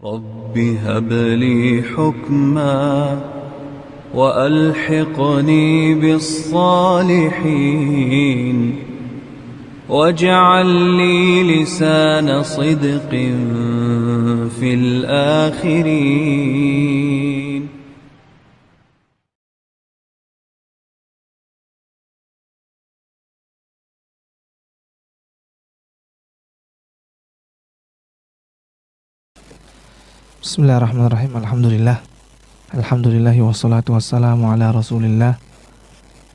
رب هب لي حكما وألحقني بالصالحين واجعل لي لسان صدق في الآخرين. Bismillahirrahmanirrahim. Alhamdulillahi wassalatu wassalamu ala rasulillah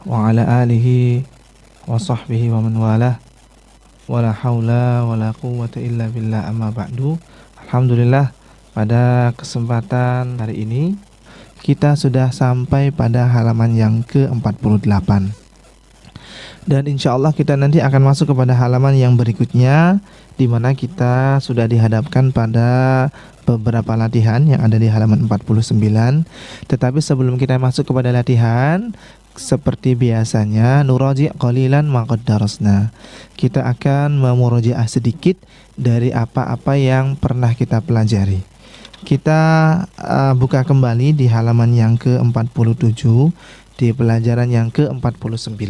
wa ala alihi wa sahbihi wa man walah wa la hawla wa la quwwata illa billah, amma ba'du. Alhamdulillah, pada kesempatan hari ini kita sudah sampai pada halaman yang ke-48. Dan insya Allah kita nanti akan masuk kepada halaman yang berikutnya, di mana kita sudah dihadapkan pada beberapa latihan yang ada di halaman 49. Tetapi sebelum kita masuk kepada latihan, seperti biasanya nuraji' qalilan ma qad darasna. Kita akan memurojaah sedikit dari apa-apa yang pernah kita pelajari. Kita buka kembali di halaman yang ke-47 di pelajaran yang ke-49,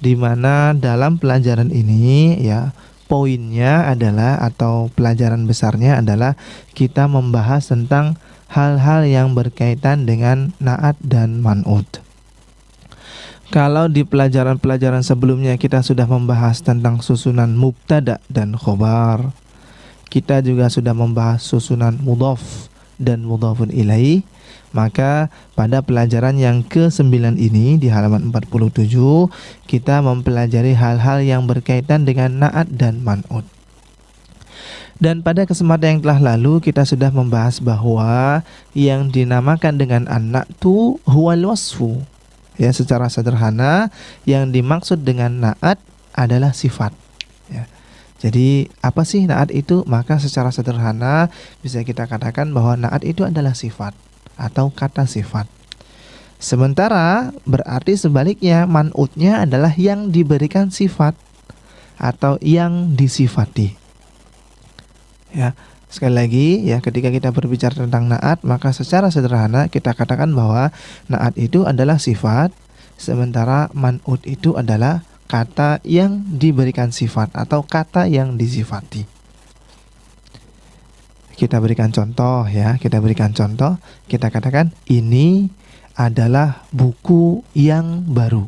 di mana dalam pelajaran ini ya, poinnya adalah, atau pelajaran besarnya adalah kita membahas tentang hal-hal yang berkaitan dengan na'at dan man'ut. Kalau di pelajaran-pelajaran sebelumnya kita sudah membahas tentang susunan mubtada dan khobar, kita juga sudah membahas susunan mudhaf dan mudhafun ilaih. Maka pada pelajaran yang ke-9 ini di halaman 47 kita mempelajari hal-hal yang berkaitan dengan na'at dan man'ut. Dan pada kesempatan yang telah lalu kita sudah membahas bahwa yang dinamakan dengan an-na'tu huwal wasfu. Ya, secara sederhana yang dimaksud dengan na'at adalah sifat. Ya. Jadi apa sih na'at itu? Maka secara sederhana bisa kita katakan bahwa na'at itu adalah sifat atau kata sifat. Sementara berarti sebaliknya man'utnya adalah yang diberikan sifat atau yang disifati. Ya, sekali lagi ya, ketika kita berbicara tentang na'at, maka secara sederhana kita katakan bahwa na'at itu adalah sifat, sementara man'ut itu adalah kata yang diberikan sifat atau kata yang disifati. Kita berikan contoh ya, kita katakan ini adalah buku yang baru.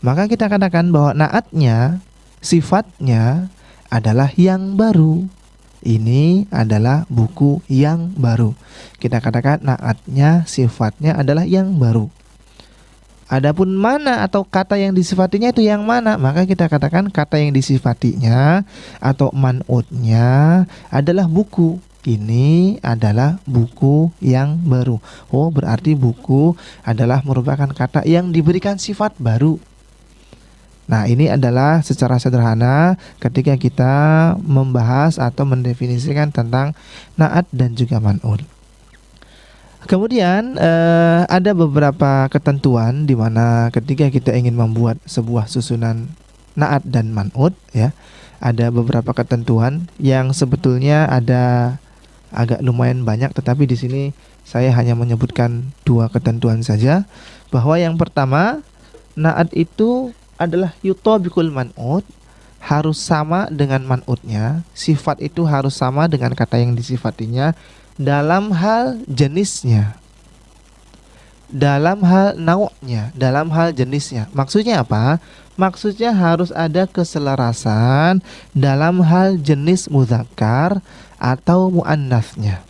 Maka kita katakan bahwa na'atnya, sifatnya adalah yang baru. Ini adalah buku yang baru. Kita katakan na'atnya, sifatnya adalah yang baru. Adapun mana atau kata yang disifatinya itu yang mana, maka kita katakan kata yang disifatinya atau man'utnya adalah buku. Ini adalah buku yang baru. Oh, berarti buku adalah merupakan kata yang diberikan sifat baru. Nah, ini adalah secara sederhana ketika kita membahas atau mendefinisikan tentang na'at dan juga man'ut. Kemudian ada beberapa ketentuan di mana ketika kita ingin membuat sebuah susunan na'at dan man'ut ya, ada beberapa ketentuan yang sebetulnya ada agak lumayan banyak, tetapi di sini saya hanya menyebutkan 2 ketentuan saja. Bahwa yang pertama, na'at itu adalah yutabiqul man'ut, harus sama dengan man'utnya. Sifat itu harus sama dengan kata yang disifatinya dalam hal jenisnya, dalam hal nau'nya, dalam hal jenisnya. Maksudnya apa? Maksudnya harus ada keselarasan dalam hal jenis mudzakkar atau muannasnya.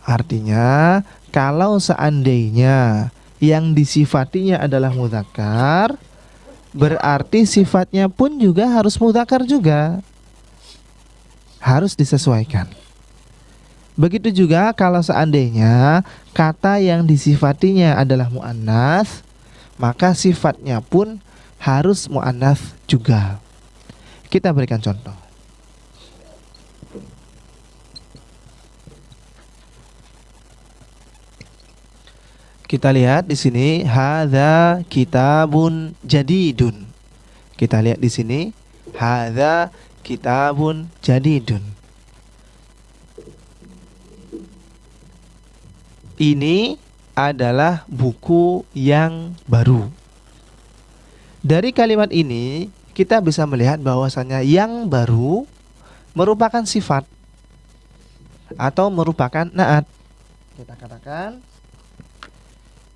Artinya kalau seandainya yang disifatinya adalah mudzakkar, berarti sifatnya pun juga harus mudzakkar juga, harus disesuaikan. Begitu juga kalau seandainya kata yang disifatinya adalah muannas, maka sifatnya pun harus muannas juga. Kita berikan contoh. Kita lihat di sini hadza kitabun jadidun. Kita lihat di sini hadza kitabun jadidun. ini adalah buku yang baru. Dari kalimat ini kita bisa melihat bahwasanya yang baru merupakan sifat atau merupakan naat. Kita katakan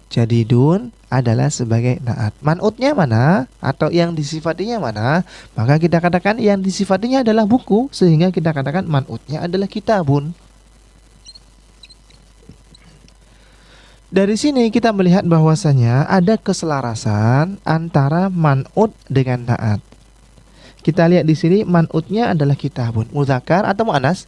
jadidun adalah sebagai naat. Man'utnya mana atau yang disifatinya mana? Maka kita katakan yang disifatinya adalah buku, sehingga kita katakan man'utnya adalah kitabun. Dari sini kita melihat bahwasanya ada keselarasan antara man'ut dengan naat. Kita lihat di sini man'utnya adalah kitabun, mudzakkar atau muannas?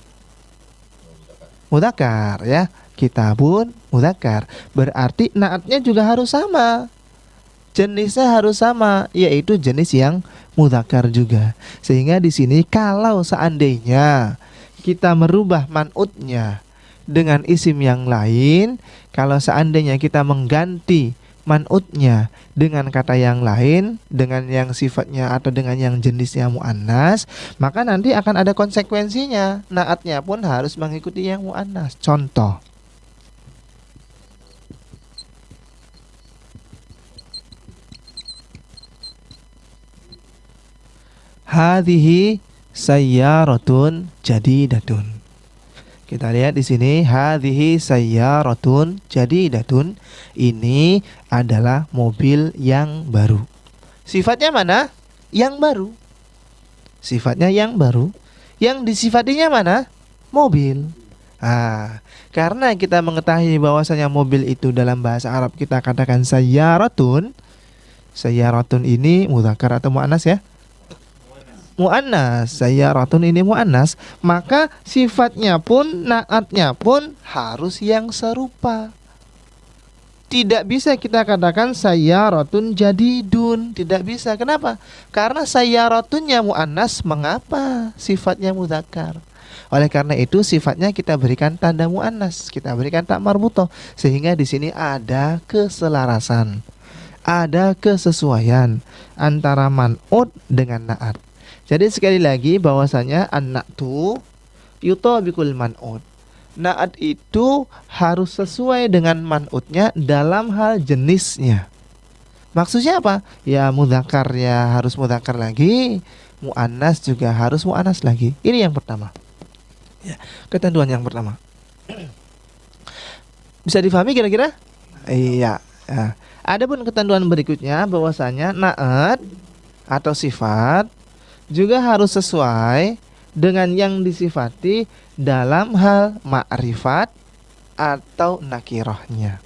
Mudzakkar ya. Kitabun mudzakkar. Berarti naatnya juga harus sama. Jenisnya harus sama, yaitu jenis yang mudzakkar juga. Sehingga di sini kalau seandainya kita merubah man'utnya dengan isim yang lain, kalau seandainya kita mengganti man'utnya dengan kata yang lain, dengan yang sifatnya atau dengan yang jenisnya muannas, maka nanti akan ada konsekuensinya. Naatnya pun harus mengikuti yang muannas. Contoh, hadhihi sayyaratun jadidatun. Kita lihat di sini, hadhihi sayyaratun jadidatun. Ini adalah mobil yang baru. Sifatnya mana? Yang baru. Sifatnya yang baru. Yang disifatinya mana? Mobil. Karena kita mengetahui bahwasanya mobil itu dalam bahasa Arab kita katakan sayyaratun. Sayyaratun ini mudzakkar atau muannas ya? Muannas. Sayyaratun ini muannas, maka sifatnya pun, naatnya pun harus yang serupa. Tidak bisa kita katakan sayyaratun jadidun. Tidak bisa. Kenapa? Karena sayyaratunnya muannas, mengapa sifatnya mudzakkar? Oleh karena itu sifatnya kita berikan tanda muannas, kita berikan tak marbutoh, sehingga di sini ada keselarasan, ada kesesuaian antara man'ut dengan naat. Jadi sekali lagi bahwasanya an-na'tu yutabiqul man'ut. Naat itu harus sesuai dengan man'utnya dalam hal jenisnya. Maksudnya apa? Ya mudzakkar ya harus mudzakkar lagi, muannas juga harus muannas lagi. Ini yang pertama. Ya, ketentuan yang pertama. Bisa difahami kira-kira? Iya. Ya. Adapun ketentuan berikutnya bahwasanya naat atau sifat juga harus sesuai dengan yang disifati dalam hal ma'rifat atau nakirahnya.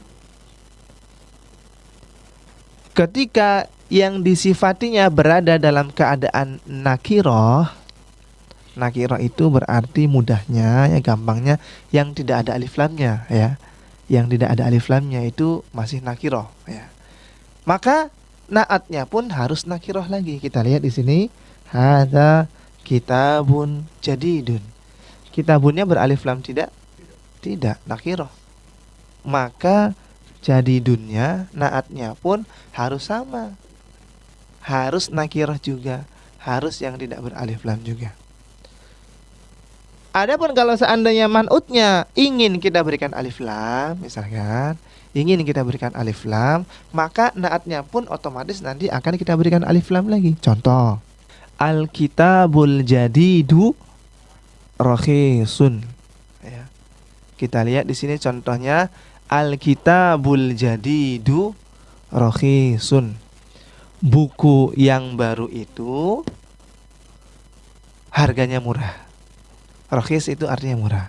Ketika yang disifatinya berada dalam keadaan nakirah, nakirah itu berarti mudahnya, ya gampangnya, yang tidak ada alif lamnya ya. Yang tidak ada alif lamnya itu masih nakirah ya. Maka naatnya pun harus nakirah lagi. Kita lihat di sini, hadza kitabun jadidun. Kitabunnya beralif lam tidak? Tidak, nakirah. Maka jadidunnya, naatnya pun harus sama. Harus nakirah juga, harus yang tidak beralif lam juga. Adapun kalau seandainya man'utnya ingin kita berikan alif lam, misalkan ingin kita berikan alif lam, maka naatnya pun otomatis nanti akan kita berikan alif lam lagi. Contoh, al-kitabul jadidu rakhisun. Ya. Kita lihat di sini contohnya, al-kitabul jadidu rakhisun. Buku yang baru itu harganya murah. Rakhis itu artinya murah.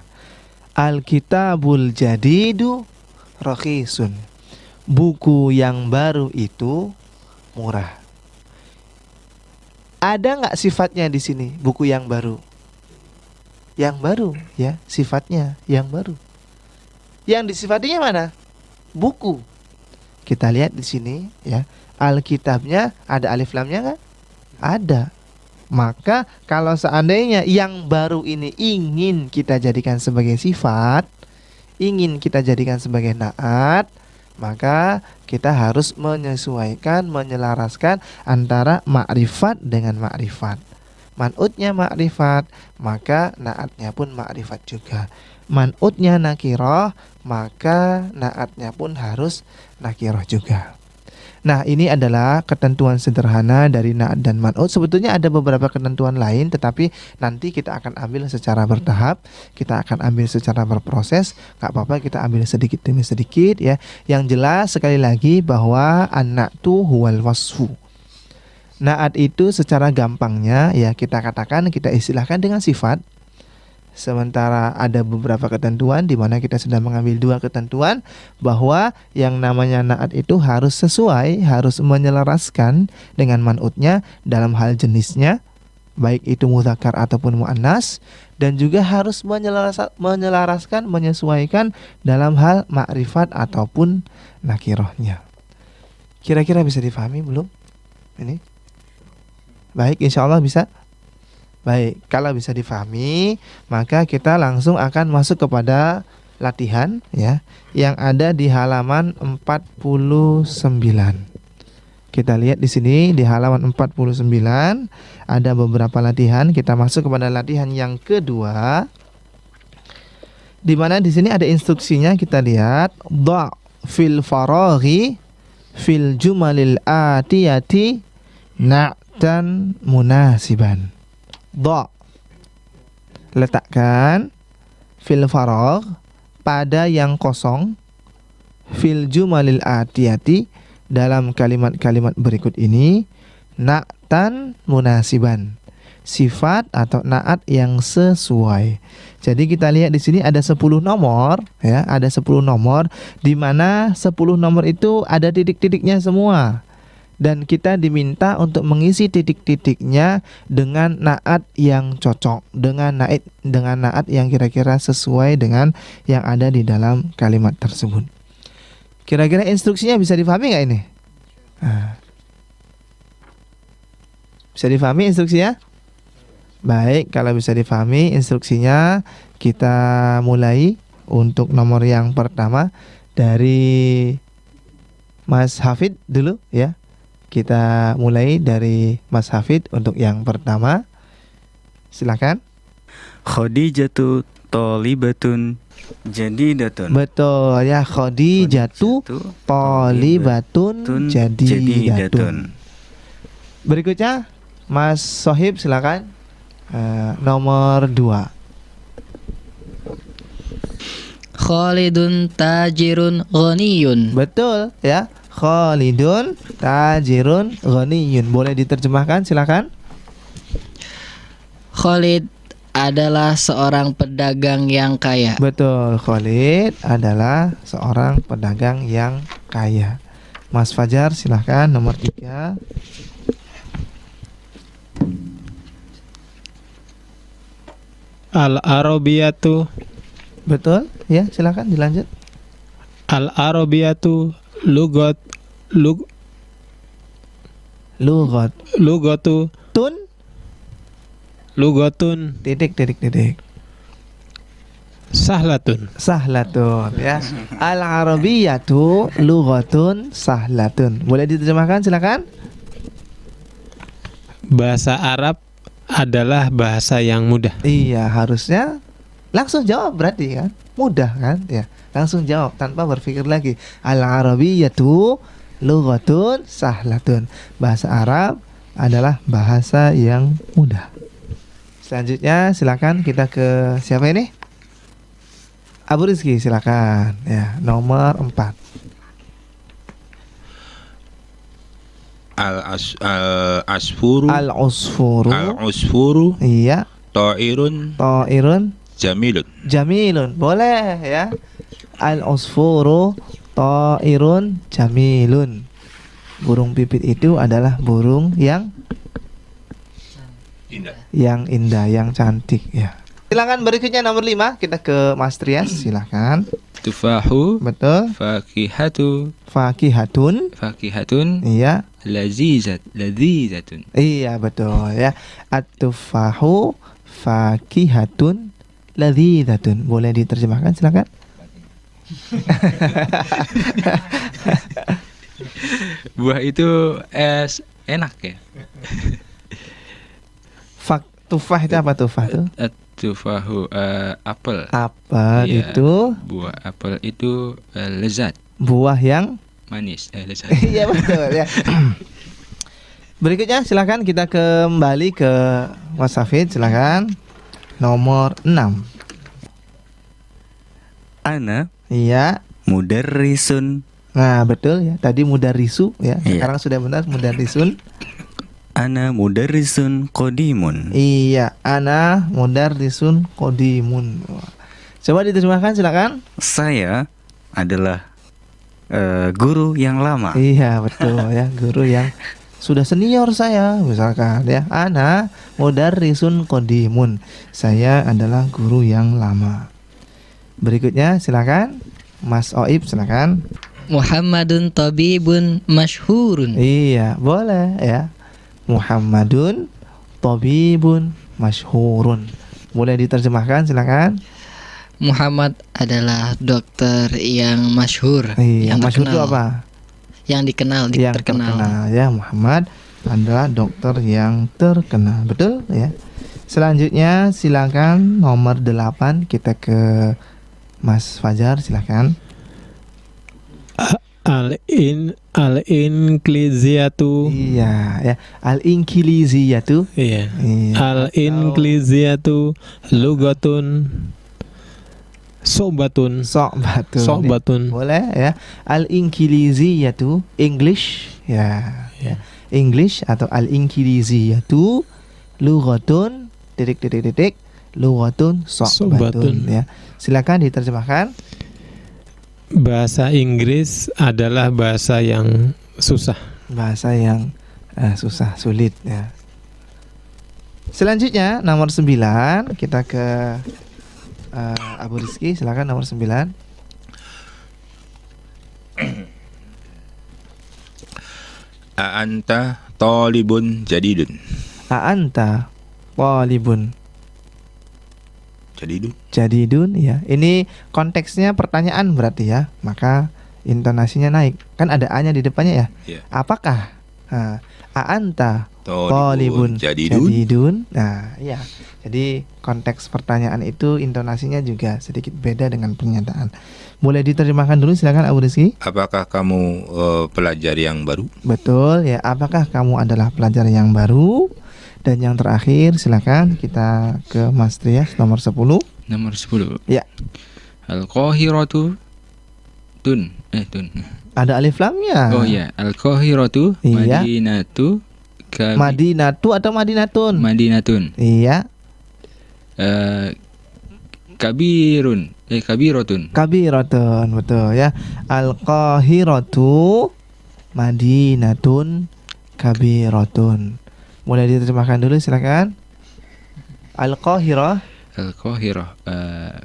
Al-kitabul jadidu rakhisun. Buku yang baru itu murah. Ada nggak sifatnya di sini buku yang baru? Yang baru ya, sifatnya yang baru. Yang disifatinya mana? Buku. Kita lihat di sini ya, Alkitabnya ada alif lamnya nggak? Ada. Maka kalau seandainya yang baru ini ingin kita jadikan sebagai sifat, ingin kita jadikan sebagai naat, maka kita harus menyesuaikan, menyelaraskan antara ma'rifat dengan ma'rifat. man'utnya ma'rifat, maka na'atnya pun ma'rifat juga. Man'utnya nakirah, maka na'atnya pun harus nakirah juga. Nah, ini adalah ketentuan sederhana dari na'at dan man'ut. Sebetulnya ada beberapa ketentuan lain, tetapi nanti kita akan ambil secara bertahap, kita akan ambil secara berproses. Gak apa-apa, kita ambil sedikit demi sedikit ya. Yang jelas sekali lagi bahwa an-na'tu huwal wasfu. Na'at itu secara gampangnya ya kita katakan, kita istilahkan dengan sifat. Sementara ada beberapa ketentuan di mana kita sudah mengambil dua ketentuan, bahwa yang namanya na'at itu harus sesuai, harus menyelaraskan dengan man'utnya dalam hal jenisnya, baik itu mudzakkar ataupun muannas, dan juga harus menyelaraskan, menyesuaikan dalam hal ma'rifat ataupun nakirahnya. Kira-kira bisa difahami belum? Ini baik, insya Allah bisa. Baik, kalau bisa difahami, maka kita langsung akan masuk kepada latihan ya, yang ada di halaman 49. Kita lihat di sini di halaman 49 ada beberapa latihan. Kita masuk kepada latihan yang kedua, di mana di sini ada instruksinya. Kita lihat, dha fil faraghi fil jumalil atiyati na'tan munasiban. Dha, letakkan fil faragh, pada yang kosong, fil jumalil atiyati, dalam kalimat-kalimat berikut ini, na'tan munasiban, sifat atau na'at yang sesuai. Jadi kita lihat di sini ada 10 nomor ya, ada 10 nomor di mana 10 nomor itu ada titik-titiknya semua. Dan kita diminta untuk mengisi titik-titiknya dengan na'at yang cocok, dengan na'at yang kira-kira sesuai dengan yang ada di dalam kalimat tersebut. Kira-kira instruksinya bisa difahami nggak ini? Bisa difahami instruksinya? Baik, kalau bisa difahami instruksinya, kita mulai untuk nomor yang pertama dari Mas Hafid dulu ya. Kita mulai dari Mas Hafid untuk yang pertama. Silakan. Khadijatu thalibatun jadidatun. Betul ya, Khadijatu thalibatun jadidatun. Berikutnya Mas Sohib, silakan. Nomor 2. Khalidun tajirun ghaniyun. Betul ya, Khalidun tajirun ghaniyun. Boleh diterjemahkan, silakan. Khalid adalah seorang pedagang yang kaya. Betul, Khalid adalah seorang pedagang yang kaya. Mas Fajar, silakan nomor 3. Al-Arabiyatu. Betul ya, silakan dilanjut. Al-Arabiyatu lugatu lugatun titik sahlatun ya. Al-Arabiyatu lughatun sahlatun. Boleh diterjemahkan, silakan. Bahasa Arab adalah bahasa yang mudah. Iya, harusnya langsung jawab berarti kan. Mudah kan ya. Langsung jawab tanpa berpikir lagi. Al-Arabiyatu lughatun sahlatun. Bahasa Arab adalah bahasa yang mudah. Selanjutnya silakan kita ke siapa ini? Abu Rizky, silakan ya, nomor 4. Al-usfuru iya, ta'irun jamilun. Boleh ya. Al-usfuru ta'irun jamilun. Burung pipit itu adalah burung yang indah, yang cantik ya. Silakan berikutnya nomor 5, kita ke Mas Trias, silakan. tufahu Betul. fakihatun Iya. ladzizatun. Iya, betul ya. At-tufahu fakihatun ladzizatun. Boleh diterjemahkan, silakan. Buah itu enak ya. Tufah itu apa tufah tuh? Tufahu apel. Apel Iya. itu Buah apel itu lezat, buah yang manis, lezat. iya betul ya. Berikutnya silakan kita kembali ke Mas Hafid, silakan. Nomor 6. Ana Iya. mudarrisun. Nah, betul ya. Tadi mudarrisu ya. Iya. Sekarang sudah benar mudarrisun. Ana mudarrisun qadimun. Iya, ana mudarrisun qadimun. Wah. Coba diterjemahkan silakan. Saya adalah guru yang lama. Iya, betul ya. Guru yang sudah senior saya misalkan ya. Ana mudarrisun qadimun. Saya adalah guru yang lama. Berikutnya silakan Mas Oib, silakan. Muhammadun tabibun masyhurun. Iya, boleh ya. Muhammadun tabibun masyhurun. Boleh diterjemahkan silakan. Muhammad adalah dokter yang masyhur, Iya, yang masyhur itu terkenal. apa? Yang dikenal, Yang terkenal ya. Muhammad adalah dokter yang terkenal. Betul ya. Selanjutnya silakan nomor 8 kita ke Mas Fajar, silakan. Al-inkliziatu. Iya ya. Al-inkiliziyatu. Iya. Iya. Al-inkliziatu lugatun sobatun. Sobatun. Sobatun. Boleh ya. Al-inkiliziyatu English ya. Ya. English atau al-inkiliziyatu lughatun titik lughatun sobatun Sobatun. ya. Silakan diterjemahkan. Bahasa Inggris adalah bahasa yang susah. Bahasa yang susah, sulit ya. Selanjutnya nomor 9 kita ke Abu Rizky, silakan nomor 9. A'anta talibun jadidun. A'anta talibun Jadidun. jadidun ya. Ini konteksnya pertanyaan berarti ya. Maka intonasinya naik. Kan ada A-nya di depannya ya. Iya. Apakah a'anta Talibun talibun jadidun. jadidun? Nah, iya. Jadi konteks pertanyaan itu intonasinya juga sedikit beda dengan pernyataan. Boleh diterjemahkan dulu silakan Abu Rizky. Apakah kamu pelajar yang baru? Betul ya. Apakah kamu adalah pelajar yang baru? Dan yang terakhir silakan kita ke Mas Trias nomor 10. Nomor 10. Ya. Al-Qahiratu tun. Ada alif lamnya. Oh ya, Al-Qahiratu Iya. Madinatu Madinatu atau Madinatun? Madinatun. Iya. Kabirun. Kabiratun. Kabiratun, betul ya. Al-Qahiratu Madinatun Kabiratun. Boleh diterjemahkan dulu silakan. Al-Qahirah Al-Qahirah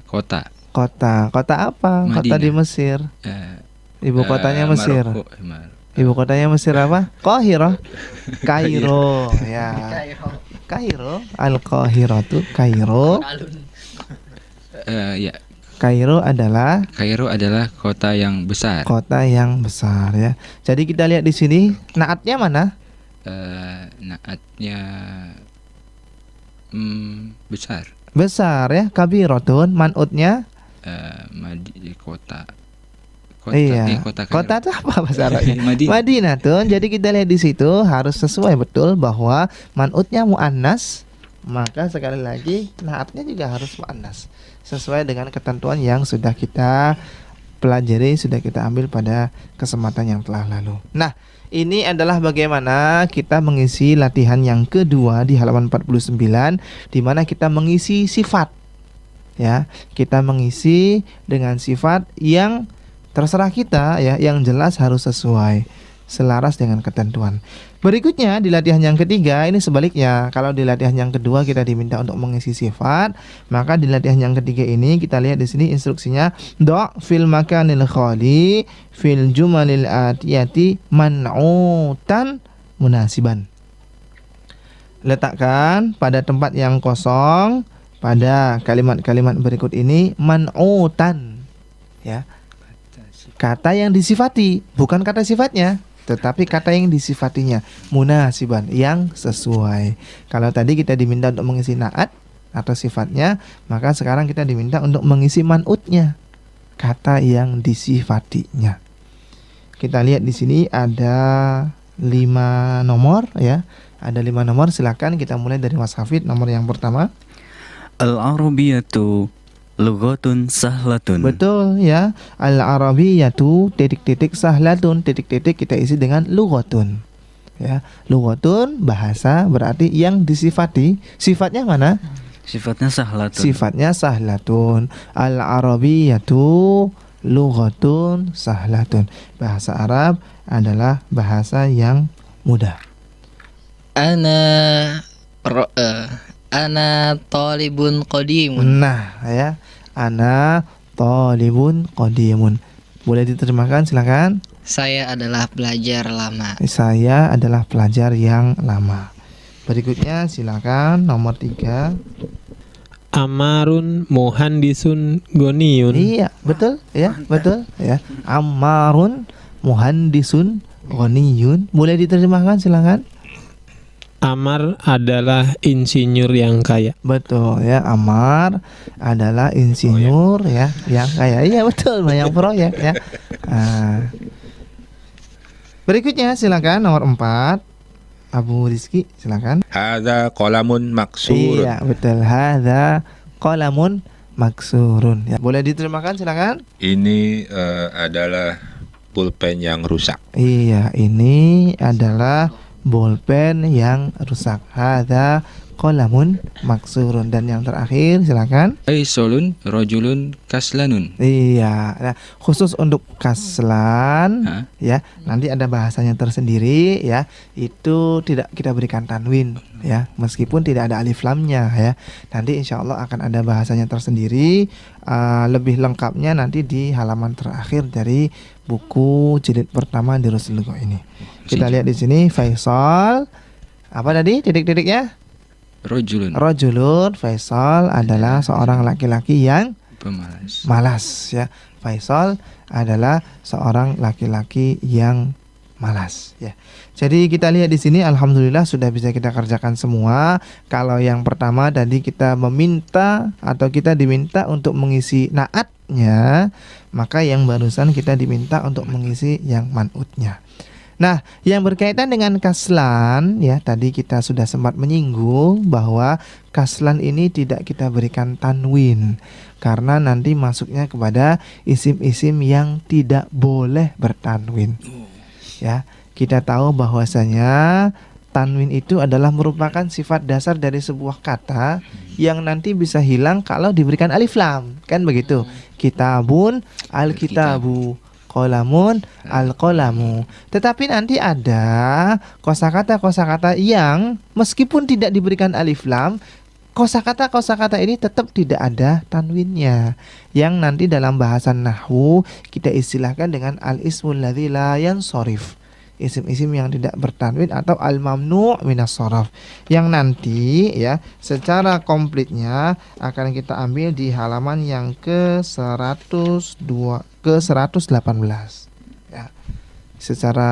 kota. kota. Kota apa? Kota Madinah. di Mesir. Ibu kotanya Mesir. Maroko. Ibu kotanya Mesir apa? Qahirah. Kairo ya. Kairo. Al-Qahiratu Kairo. Ya, Kairo adalah Kairo adalah kota yang besar. kota yang besar ya. Jadi kita lihat di sini naatnya mana? Naatnya besar. Besar ya. Kabiratun. Manutnya Kota. iya. Kota Kota itu apa bahasa Arabnya? Madinah. Madinatun. Jadi kita lihat di situ harus sesuai betul bahwa manutnya muannas, maka sekali lagi naatnya juga harus muannas sesuai dengan ketentuan yang sudah kita pelajari, sudah kita ambil pada kesempatan yang telah lalu. Nah, ini adalah bagaimana kita mengisi latihan yang kedua di halaman 49 di mana kita mengisi sifat. Ya, kita mengisi dengan sifat yang terserah kita ya, yang jelas harus sesuai, selaras dengan ketentuan. Berikutnya di latihan yang ketiga ini sebaliknya. Kalau di latihan yang kedua kita diminta untuk mengisi sifat, maka di latihan yang ketiga ini kita lihat di sini instruksinya do' fil makanil khali fil jumalil atiyati man'utan munasiban. Letakkan pada tempat yang kosong pada kalimat-kalimat berikut ini man'utan ya. Kata yang disifati, bukan kata sifatnya, tetapi kata yang disifatinya munasiban, yang sesuai. Kalau tadi kita diminta untuk mengisi naat atau sifatnya, maka sekarang kita diminta untuk mengisi man'utnya, kata yang disifatinya. Kita lihat di sini ada 5 nomor ya. Ada 5 nomor, silakan kita mulai dari Mas Hafid. Nomor yang pertama. Al-Arabiyatu lughatun sahlatun. Betul ya. Al-Arabiyatu titik-titik sahlatun titik-titik kita isi dengan lughatun. Ya, lughatun bahasa berarti yang disifati. Sifatnya mana? Sifatnya sahlatun. Sifatnya sahlatun. Al-Arabiyatu lughatun sahlatun. Bahasa Arab adalah bahasa yang mudah. Ana talibun qadimun. Nah, ya. Ana talibun qadimun. Boleh diterjemahkan silakan. Saya adalah pelajar lama. Saya adalah pelajar yang lama. Berikutnya silakan nomor 3. Amarun muhandisun goniyun. Iya, betul ya, betul ya. Ammarun muhandisun ghaniyun. Boleh diterjemahkan silakan. Amar adalah insinyur yang kaya. Betul ya, Amar adalah insinyur ya yang kaya. Iya betul, yang proyek ya. Berikutnya silakan nomor 4. Abu Rizky silakan. Hadza qalamun maksurun. Iya betul, hadza qalamun maksurun. Ya, boleh diterjemahkan silakan. Ini adalah pulpen yang rusak. Iya, ini adalah bolpen yang rusak. Hadza qalamun maksurun. Dan yang terakhir silakan. Aisolun rajulun kaslanun. Iya. Nah, khusus untuk kaslan Hah? ya, nanti ada bahasanya tersendiri ya. Itu tidak kita berikan tanwin ya, meskipun tidak ada alif lamnya ya. Nanti insya Allah akan ada bahasanya tersendiri. Lebih lengkapnya nanti di halaman terakhir dari buku jilid pertama di Rasul Lugha ini. Kita lihat di sini Faisal. Apa tadi titik-titiknya? Rajulun Faisal adalah seorang laki-laki yang pemalas. malas ya. Faisal adalah seorang laki-laki yang malas ya. Jadi kita lihat di sini alhamdulillah sudah bisa kita kerjakan semua. Kalau yang pertama tadi kita meminta atau kita diminta untuk mengisi naatnya, maka yang barusan kita diminta untuk mengisi yang man'utnya. Nah, yang berkaitan dengan kaslan ya, tadi kita sudah sempat menyinggung bahwa kaslan ini tidak kita berikan tanwin karena nanti masuknya kepada isim-isim yang tidak boleh bertanwin. Ya, kita tahu bahwasanya tanwin itu adalah merupakan sifat dasar dari sebuah kata yang nanti bisa hilang kalau diberikan alif lam, kan begitu? Kitabun, al-kitabu, qalamun, al-qalamu. Tetapi nanti ada kosakata-kosakata yang meskipun tidak diberikan alif lam, kosakata-kosakata ini tetap tidak ada tanwinnya, yang nanti dalam bahasan nahwu kita istilahkan dengan al-ismul ladzi la yansharif, isim-isim yang tidak bertanwin atau al-mamnu' minas sharaf, yang nanti ya secara komplitnya akan kita ambil di halaman yang ke-118 ya. Secara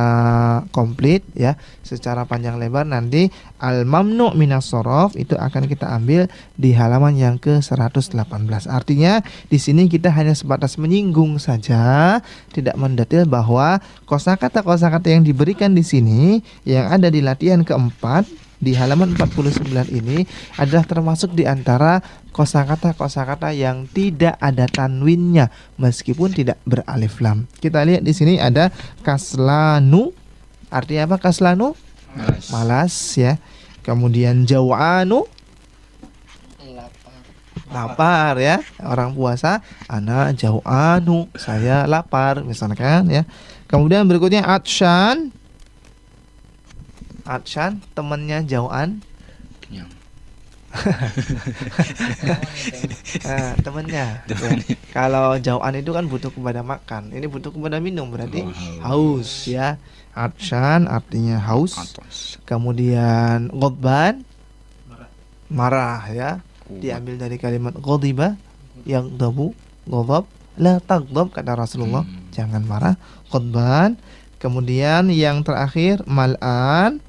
komplit ya, secara panjang lebar nanti al-mamnu' minas sharaf itu akan kita ambil di halaman yang ke-118. Artinya di sini kita hanya sebatas menyinggung saja, tidak mendetail bahwa kosakata-kosakata yang diberikan di sini yang ada di latihan keempat di halaman 49 ini adalah termasuk di antara kosakata-kosakata yang tidak ada tanwinnya meskipun tidak beralif lam. Kita lihat di sini ada kaslanu. Artinya apa kaslanu? Malas ya. Kemudian jawanu, lapar ya. Orang puasa, ana jawanu, saya lapar misalkan ya. Kemudian berikutnya atsyan. Atsyan temannya jauhan. Kenyang. Temennya ya. Kalau jauhan itu kan butuh kepada makan, ini butuh kepada minum, berarti haus ya. Atsyan artinya haus. Kemudian ghadban, marah ya, diambil dari kalimat ghadiba, yang dabu, ghadab, la taghdab kata Rasulullah, jangan marah. Ghadban. Kemudian yang terakhir mal'an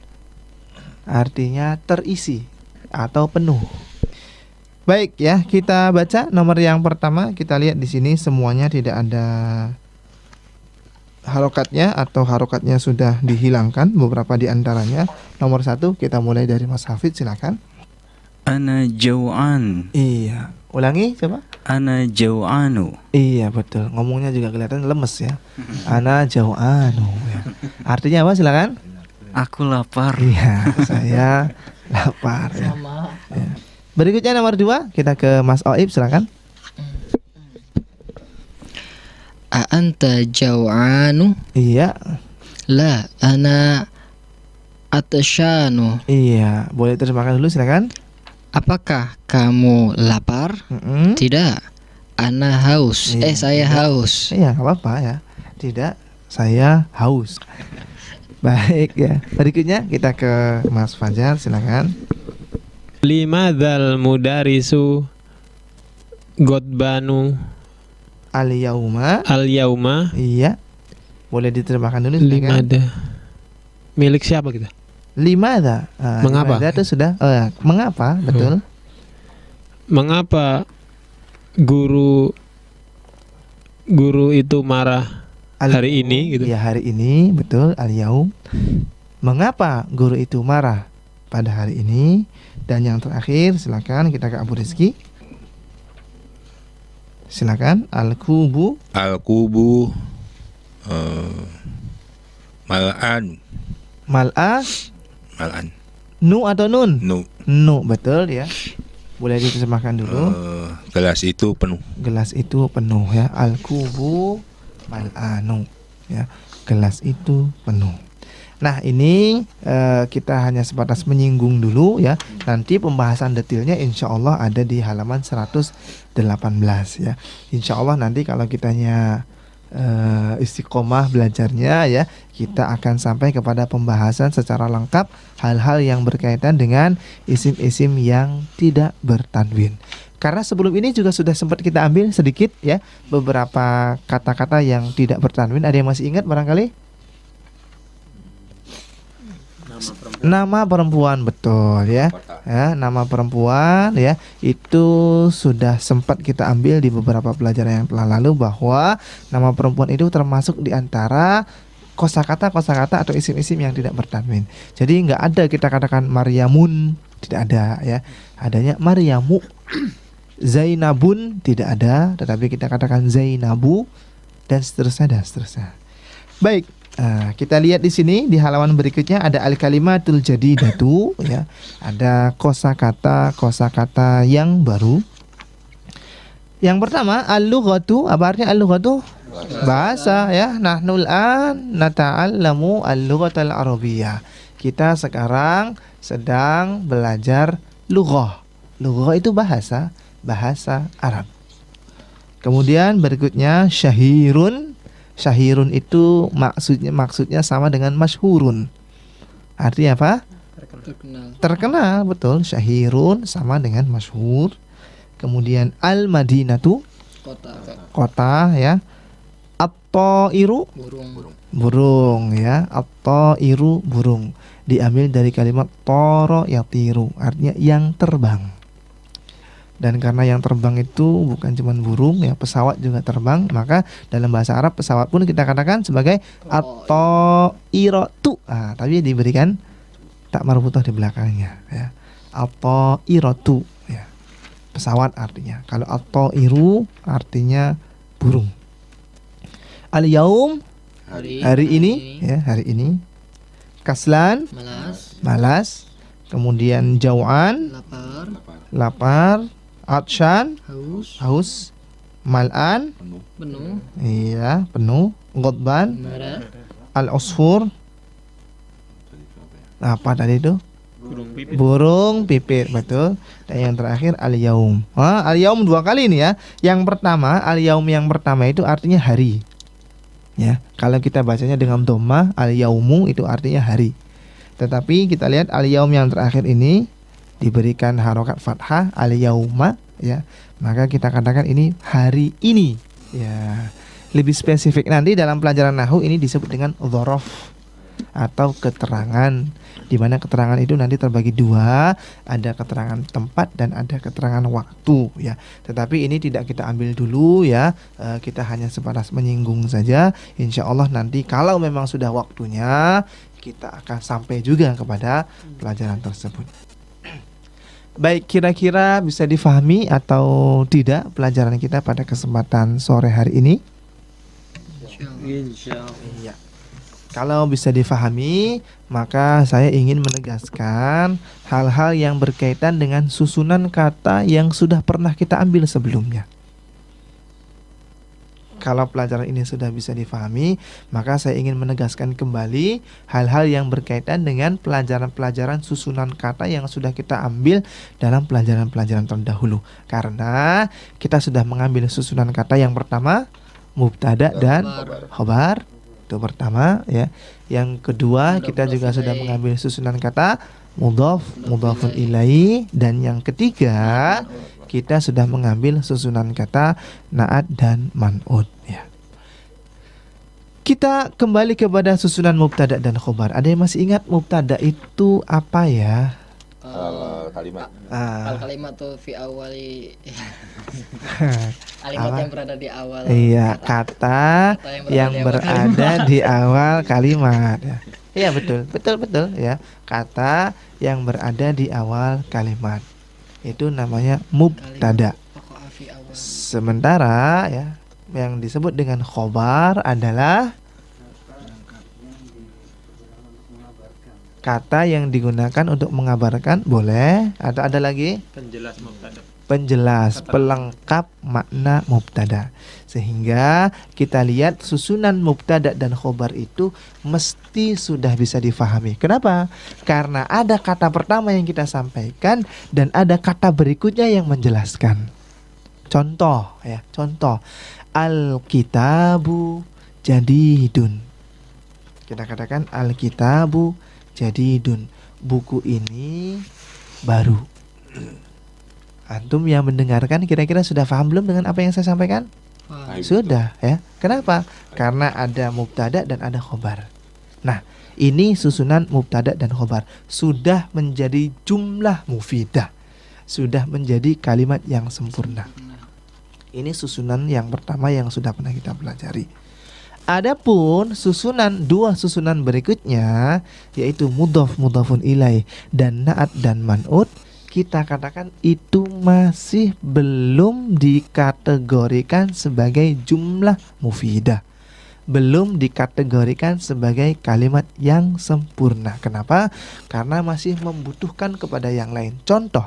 artinya terisi atau penuh. Baik ya, kita baca nomor yang pertama. Kita lihat di sini semuanya tidak ada harokatnya atau harokatnya sudah dihilangkan beberapa di antaranya. Nomor 1 kita mulai dari Mas Hafid, silakan. Ana jau'an. Iya, ulangi coba. Ana jau'anu. Iya betul, ngomongnya juga kelihatan lemes ya. Ana jau'anu ya. Artinya apa silakan? Aku lapar. Iya, saya lapar ya. Ya. Berikutnya nomor 2 kita ke Mas Oib, silakan. A anta jau'anu? Iya. La, ana atsyanu. Iya, boleh terjemahkan dulu silakan. Apakah kamu lapar? Mm-mm. Tidak. Ana haus. Iya, Saya tidak. haus. Iya, nggak apa-apa ya. Tidak, saya haus. Baik ya. Berikutnya kita ke Mas Fajar, silakan. Limadzal mudarisu godbanu Al-yauma. al-yauma. Iya. Boleh diterjemahkan dulu silakan. Limada. Milik siapa kita? Limada. Mengapa? Limada itu sudah mengapa, betul. Mengapa guru itu marah hari ini gitu? Ya, hari ini, betul, al-yaum. Mengapa guru itu marah pada hari ini? Dan yang terakhir, silakan kita ke Abu Rizki. Silakan, al-kubu. Al-kubu mal'an. Mal'a, Mal'an. nu atau nun? Nu. Nu, betul ya. Boleh diterjemahkan dulu. Gelas itu penuh. Gelas itu penuh ya. Al-kubu mal'anu ya. Gelas itu penuh. Nah, ini kita hanya sebatas menyinggung dulu ya. Nanti pembahasan detailnya insya Allah ada di halaman 118 ya. Insya Allah nanti kalau kitanya istiqomah belajarnya ya, kita akan sampai kepada pembahasan secara lengkap hal-hal yang berkaitan dengan isim-isim yang tidak bertanwin. Karena sebelum ini juga sudah sempat kita ambil sedikit ya beberapa kata-kata yang tidak bertanwin. Ada yang masih ingat barangkali? Nama perempuan, betul ya. Ya, nama perempuan ya, itu sudah sempat kita ambil di beberapa pelajaran yang telah lalu bahwa nama perempuan itu termasuk di antara kosakata atau isim-isim yang tidak bertanwin. Jadi nggak ada kita katakan Maryamun, tidak ada ya. Adanya Maryamu. Zainabun tidak ada, tetapi kita katakan Zainabu dan seterusnya. Baik. Kita lihat di sini di halaman berikutnya ada al-kalimatul jadidatu ya. Ada kosakata yang baru. Yang pertama al-lughatu, apa artinya al-lughatu? Bahasa ya. Nahnul an nata'allamu al-lughatal arabiyyah. Kita sekarang sedang belajar lughah. Lughah itu bahasa Arab. Kemudian berikutnya syahirun. Syahirun itu maksudnya sama dengan masyhurun. Artinya apa? Terkenal, betul. Syahirun sama dengan masyhur. Kemudian al-madinatu, kota ya. At-tairu, burung ya. At-tairu, burung. Diambil dari kalimat toro yatiru, artinya yang terbang. Dan karena yang terbang itu bukan cuma burung ya, pesawat juga terbang, maka dalam bahasa Arab pesawat pun kita katakan sebagai at-tairatu. Tapi diberikan tak marbutah di belakangnya ya. At-tairatu ya. Pesawat artinya. Kalau at-tairu artinya burung. Al-yaum, hari ini ya, hari ini. Kaslan, malas. Kemudian jau'an, lapar. Atsyan, haus. Mal'an, Penuh. iya, penuh. Ghadban, Marah. al-usfur, apa tadi itu? Burung pipit, betul. Dan yang terakhir al-yaum. Al-yaum 2 kali nih ya. Yang pertama, al-yaum yang pertama itu artinya hari. Ya, kalau kita bacanya dengan dhammah, al-yaumu itu artinya hari. Tetapi kita lihat al-yaum yang terakhir ini diberikan harokat fathah, al-yauma ya. Maka kita katakan ini hari ini. Ya. Lebih spesifik nanti dalam pelajaran nahwu ini disebut dengan dzaraf atau keterangan, di mana keterangan itu nanti terbagi dua, ada keterangan tempat dan ada keterangan waktu ya. Tetapi ini tidak kita ambil dulu ya, kita hanya sebatas menyinggung saja. Insya Allah nanti kalau memang sudah waktunya kita akan sampai juga kepada pelajaran tersebut. Baik, kira-kira bisa difahami atau tidak pelajaran kita pada kesempatan sore hari ini? Iya. Kalau bisa difahami, maka saya ingin menegaskan hal-hal yang berkaitan dengan susunan kata yang sudah pernah kita ambil sebelumnya. Kalau pelajaran ini sudah bisa difahami, maka saya ingin menegaskan kembali hal-hal yang berkaitan dengan pelajaran-pelajaran susunan kata yang sudah kita ambil dalam pelajaran-pelajaran terdahulu. Karena kita sudah mengambil susunan kata yang pertama, mubtada dan khobar. Itu pertama ya. Yang kedua, kita juga sudah mengambil susunan kata mudhaf, mudhafun ilaihi, dan yang ketiga kita sudah mengambil susunan kata na'at dan man'ud ya. Kita kembali kepada susunan mubtada dan khobar. Ada yang masih ingat mubtada itu apa ya? Kalimat. Al-kalimat tuh fi awali kalimat yang berada di awal. Iya, kata yang berada di awal kalimat ya. Iya, betul ya. Kata yang berada di awal kalimat itu namanya mubtada. Sementara ya, yang disebut dengan khobar adalah kata yang digunakan untuk mengabarkan, boleh. Atau ada lagi? Penjelas mubtada. Penjelas, pelengkap makna mubtada. Sehingga kita lihat susunan mubtada dan khobar itu mesti sudah bisa difahami. Kenapa? Karena ada kata pertama yang kita sampaikan dan ada kata berikutnya yang menjelaskan. Contoh ya, contoh. Al-kitabu jadidun. Kita katakan al-kitabu jadidun. Buku ini baru. Antum yang mendengarkan kira-kira sudah paham belum dengan apa yang saya sampaikan? Sudah ya. Kenapa? Karena ada mubtada dan ada khobar. Nah, ini susunan mubtada dan khobar sudah menjadi jumlah mufidah. Sudah menjadi kalimat yang sempurna. Ini susunan yang pertama yang sudah pernah kita pelajari. Adapun dua susunan berikutnya, yaitu mudhaf, mudhafun ilaih, dan na'at dan man'ud, kita katakan itu masih belum dikategorikan sebagai jumlah mufidah, belum dikategorikan sebagai kalimat yang sempurna. Kenapa? Karena masih membutuhkan kepada yang lain. Contoh,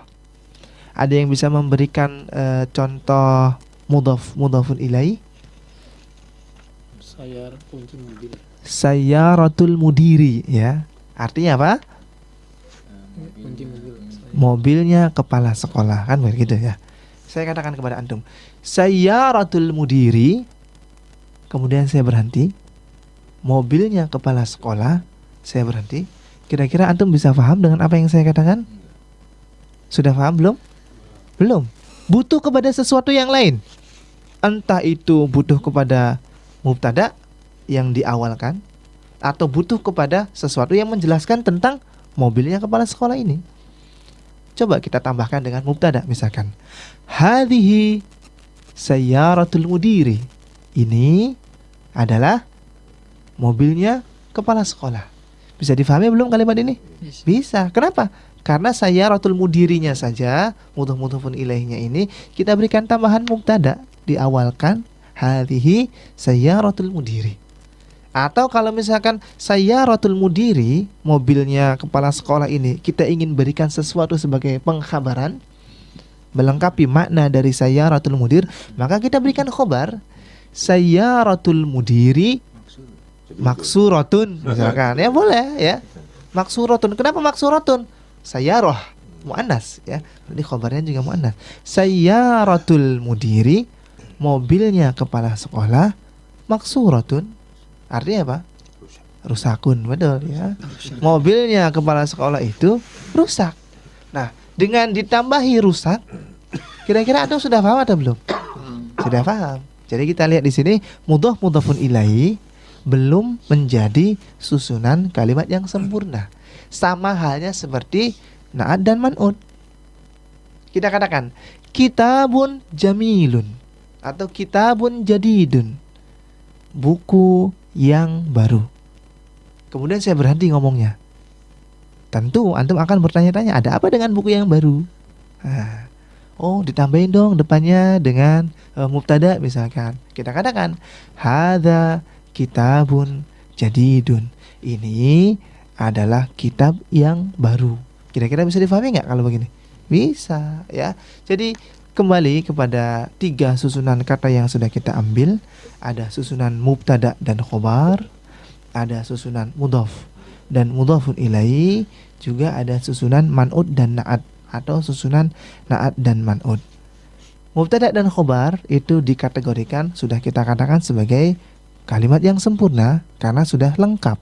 ada yang bisa memberikan contoh mudhaf, mudhafun ilaih? Sayar kunci mobil. Sayyaratul mudiri ya. Artinya apa? Kunci mobil. Mobilnya kepala sekolah, kan begitu ya. Saya katakan kepada antum, sayyaratul mudiri, kemudian saya berhenti. Mobilnya kepala sekolah, saya berhenti. Kira-kira antum bisa paham dengan apa yang saya katakan? Sudah paham belum? Belum. Butuh kepada sesuatu yang lain. Entah itu butuh kepada mubtada yang diawalkan, atau butuh kepada sesuatu yang menjelaskan tentang mobilnya kepala sekolah ini. Coba kita tambahkan dengan mubtada, misalkan hadhihi sayyaratul mudiri. Ini adalah mobilnya kepala sekolah. Bisa difahami belum kalimat ini? Bisa. Kenapa? Karena sayyaratul mudirinya saja, mudhaf-mudhafun ilaihnya ini kita berikan tambahan mubtada, diawalkan hadhihi sayyaratul mudiri. Atau kalau misalkan sayyaratul mudiri, mobilnya kepala sekolah ini, kita ingin berikan sesuatu sebagai pengkhabaran, melengkapi makna dari sayyaratul mudir, maka kita berikan khobar sayyaratul mudiri maksuratun, misalkan. Ya boleh ya. Maksuratun. Kenapa maksuratun? Sayyarah muannas ya. Jadi khobarnya juga muannas. Sayyaratul mudiri, mobilnya kepala sekolah, maksuratun. Artinya apa? Rusakun, betul ya. Mobilnya kepala sekolah itu rusak. Nah, dengan ditambahi rusak, kira-kira antum sudah paham atau belum? Sudah paham. Jadi kita lihat di sini mudhaf mudhafun ilaihi belum menjadi susunan kalimat yang sempurna. Sama halnya seperti na'at dan man'ud. Kita katakan kitabun jamilun atau kitabun jadidun, buku yang baru. Kemudian saya berhenti ngomongnya. Tentu antum akan bertanya-tanya, ada apa dengan buku yang baru? Nah, oh, ditambahin dong depannya dengan mubtada misalkan. Kita katakan hadza kitabun jadidun. Ini adalah kitab yang baru. Kira-kira bisa difahami nggak kalau begini? Bisa, ya. Jadi kembali kepada 3 susunan kata yang sudah kita ambil. Ada susunan mubtada dan khobar, ada susunan mudhaf dan mudhafun ilaihi, juga ada susunan man'ud dan na'at atau susunan na'at dan man'ud. Mubtada dan khobar itu dikategorikan, sudah kita katakan sebagai kalimat yang sempurna karena sudah lengkap.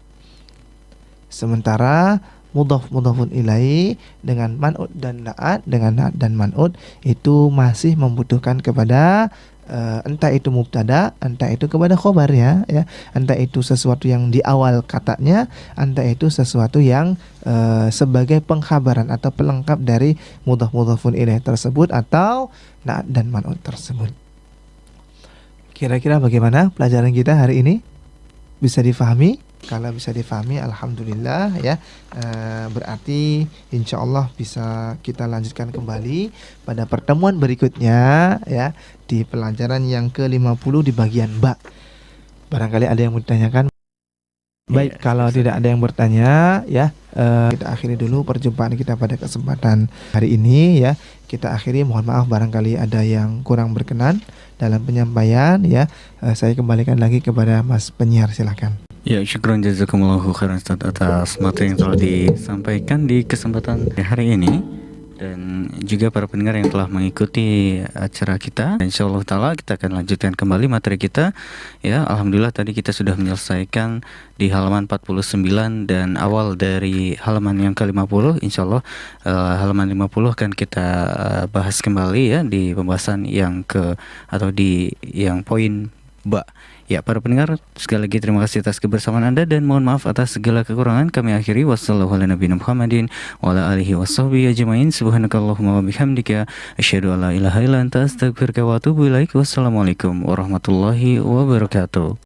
Sementara mudhaf mudhafun ilaihi dengan man'ud dan na'at, dengan na'at dan man'ud itu masih membutuhkan kepada entah itu mubtada, entah itu kepada khobarnya, ya, entah itu sesuatu yang di awal katanya, entah itu sesuatu yang sebagai pengkhabaran atau pelengkap dari mudhaf mudhafun ilaih tersebut atau na'at dan man'ud tersebut. Kira-kira bagaimana pelajaran kita hari ini? Bisa difahami? Kalau bisa difahami, alhamdulillah, ya. Berarti insya Allah bisa kita lanjutkan kembali pada pertemuan berikutnya, ya, di pelajaran yang ke-50 di bagian ba. Barangkali ada yang mau ditanyakan. Baik, kalau tidak ada yang bertanya, ya, kita akhiri dulu perjumpaan kita pada kesempatan hari ini, ya. Kita akhiri, mohon maaf barangkali ada yang kurang berkenan dalam penyampaian, ya. Saya kembalikan lagi kepada Mas penyiar, silakan. Ya, syukran jazakumullahu khairan Ustaz atas materi yang telah disampaikan di kesempatan hari ini, dan juga para pendengar yang telah mengikuti acara kita. Insyaallah taala kita akan lanjutkan kembali materi kita. Ya, alhamdulillah tadi kita sudah menyelesaikan di halaman 49 dan awal dari halaman yang ke-50. Insyaallah halaman 50 akan kita bahas kembali, ya, di pembahasan yang di yang poin ba. Ya, para pendengar, sekali lagi terima kasih atas kebersamaan Anda dan mohon maaf atas segala kekurangan. Kami akhiri, wassallallahu ala nabiyina Muhammadin wa ala alihi washabbihi ajmain. Subhanakallahumma wa bihamdika asyhadu an la ilaha illa anta astaghfiruka wa atubu ilaik. Wassalamualaikum warahmatullahi wabarakatuh.